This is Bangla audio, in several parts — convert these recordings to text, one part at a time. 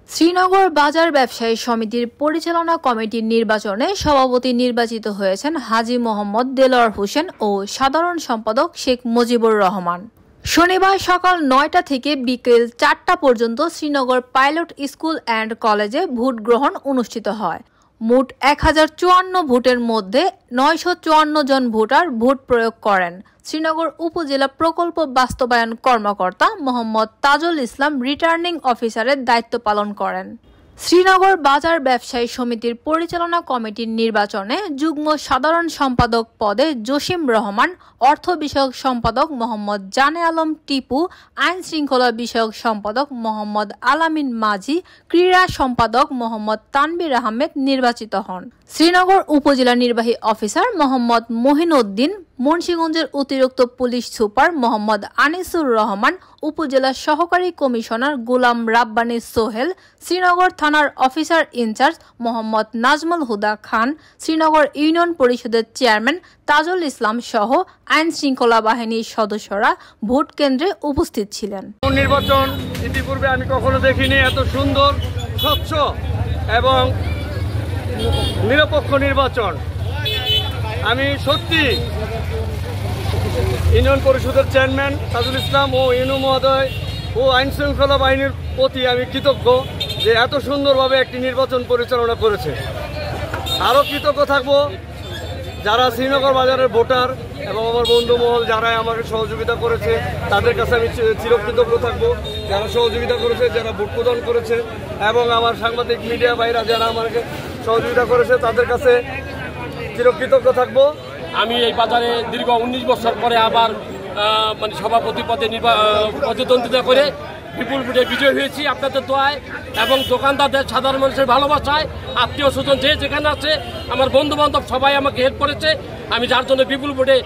শ্রীনগর বাজার ব্যবসায়ী সমিতির পরিচালনা কমিটির নির্বাচনে সভাপতি নির্বাচিত হয়েছেন হাজী মোহাম্মদ দেলোয়ার হোসেন ও সাধারণ সম্পাদক শেখ মুজিবুর রহমান। শনিবার সকাল ৯টা থেকে বিকেল ৪টা পর্যন্ত শ্রীনগর পাইলট স্কুল অ্যান্ড কলেজে ভোট গ্রহণ অনুষ্ঠিত হয়। মোট ১০৫৪ ভোটের মধ্যে ৯৫৪ জন ভোটার ভোট প্রয়োগ করেন। শ্রীনগর উপজেলা প্রকল্প বাস্তবায়ন কর্মকর্তা মোহাম্মদ তাজুল ইসলাম রিটার্নিং অফিসারের দায়িত্ব পালন করেন। শ্রীনগর বাজার ব্যবসায়ী সমিতির পরিচালনা কমিটির নির্বাচনে যুগ্ম সাধারণ সম্পাদক পদে জসিম রহমান, অর্থ বিষয়ক সম্পাদক মোহাম্মদ জানে আলম টিপু, আইন শৃঙ্খলা বিষয়ক সম্পাদক মোহাম্মদ আলামিন মাঝি, ক্রীড়া সম্পাদক মোহাম্মদ তানবির আহমেদ নির্বাচিত হন। শ্রীনগর উপজেলা নির্বাহী অফিসার মোহাম্মদ মহিনউদ্দিন, মুন্সিগঞ্জের অতিরিক্ত পুলিশ সুপার মোহাম্মদ আনিসুর রহমান, উপজেলা সহকারী কমিশনার গোলাম রাব্বানী সোহেল, শ্রীনগর থানার অফিসার ইনচার্জ মোহাম্মদ নাজমুল হুদা খান, শ্রীনগর ইউনিয়ন পরিষদের চেয়ারম্যান তাজুল ইসলাম সহ আইন শৃঙ্খলা বাহিনীর সদস্যরা ভোট কেন্দ্রে উপস্থিত ছিলেন। নির্বাচন ইতিপূর্বে আমি কখনো দেখিনি, এত সুন্দর, স্বচ্ছ এবং নিরপেক্ষ নির্বাচন। আমি সত্যি ইউনিয়ন পরিষদের চেয়ারম্যান তাজুল ইসলাম ও ইউনু মহোদয় ও আইন শৃঙ্খলা বাহিনীর প্রতি আমি কৃতজ্ঞ যে এত সুন্দরভাবে একটি নির্বাচন পরিচালনা করেছে। আরও কৃতজ্ঞ থাকব যারা শ্রীনগর বাজারের ভোটার এবং আমার বন্ধু মহল যারা আমাকে সহযোগিতা করেছে তাদের কাছে আমি চিরকৃতজ্ঞ থাকব। যারা সহযোগিতা করেছে, যারা ভোট প্রদান করেছে এবং আমার সাংবাদিক মিডিয়া ভাইরা যারা আমাকে সহযোগিতা করেছে তাদের কাছে চিরকৃতজ্ঞ থাকব। আমি এই বাজারে দীর্ঘ ১৯ বছর পরে আবার সভাপতি পদে প্রতিদ্বন্দ্বিতা করে বিপুল ভোটে বিজয় হয়েছি আপনাদের দোয়ায় এবং দোকানদারদের, সাধারণ মানুষের ভালোবাসায়, আত্মীয় স্বজন যে যেখানে আছে, আমার বন্ধু বান্ধব সবাই আমাকে হেল্প করেছে। আমি যার জন্য বিপুল ভোটে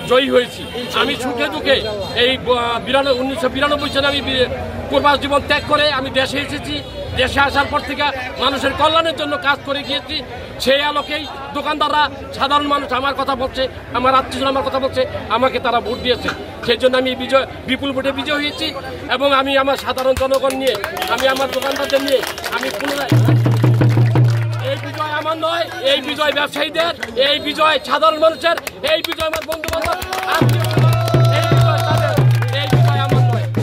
জয়ী হয়েছি। আমি সুখে দুঃখে এই 1992 সালে আমি প্রবাস জীবন ত্যাগ করে আমি দেশে এসেছি। দেশে আসার পর থেকে মানুষের কল্যাণের জন্য কাজ করে গিয়েছি। সেই আলোকেই দোকানদাররা, সাধারণ মানুষ আমার কথা বলছে, আমার আত্মীয়জন আমার কথা বলছে, আমাকে তারা ভোট দিয়েছে। সেই জন্য আমি বিপুল ভোটে বিজয় হয়েছি এবং আমি আমার সাধারণ জনগণ নিয়ে, আমি আমার দোকানদারদের নিয়ে আমি পুনরায়, এই বিজয় আমার নয়, এই বিজয় ব্যবসায়ীদের, এই বিজয় সাধারণ মানুষের, এই বিজয় আমার বন্ধু বান্ধব,